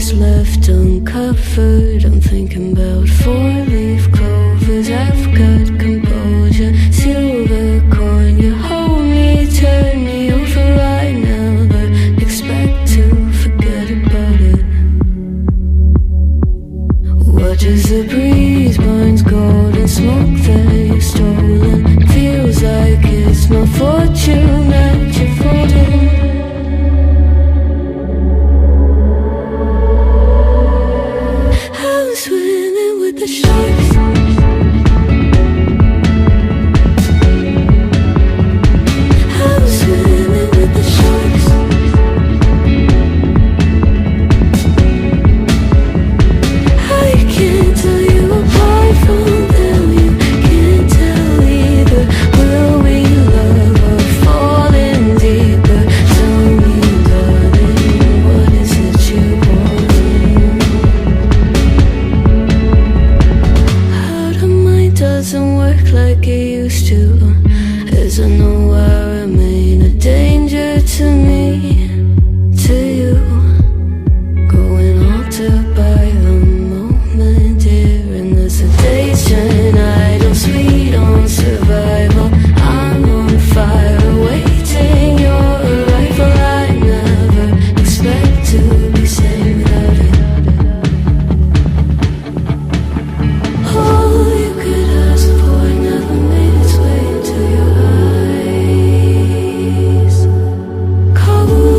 what's left uncovered. I'm thinking about four-leaf clovers. I've got composure, silver coin. You hold me, turn me over right now, but expect to forget about it. Watches the breeze, burns golden smoke that you've stolen. Feels like it's my fortune that you're folding. I'm swimming with the sharks. I'm swimming with the sharks. I can't tell you apart from them. You can't tell either. Will we love or fall in deeper? Tell me, darling, what is it you want? How the mind doesn't work like it used to. As I know I remain a danger to me, to you. Going altered by the moment, dear. And as the days turn idle, sweet on survival, I'm on fire, awaiting your arrival. I never expect to be sane without it. All you could ask for never made its way into your eyes. Cold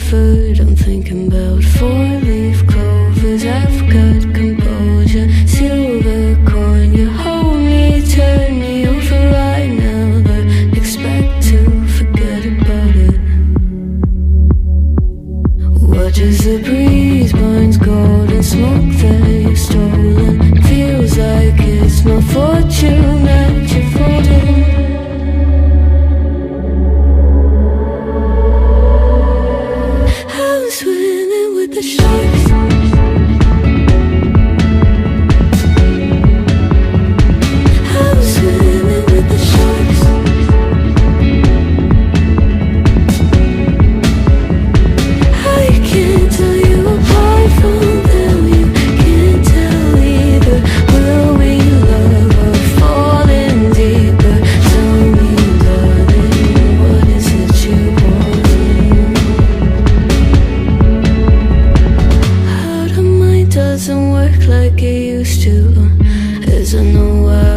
Stratford. I'm thinking about four-leaf clovers. I've got composure, silver coin. You hold me, turn me over right now, but expect to forget about it. Watch as the breeze burns golden smoke that you've stolen. Feels like it's my fortune that you're folding. I'm swimming with the sharks. I'm swimming with the sharks. I can't tell you apart from them. You can't tell either. Will we love or fall in deeper? Tell me, darling, what is it you want? How the mind doesn't work like it used to. Is there nowhere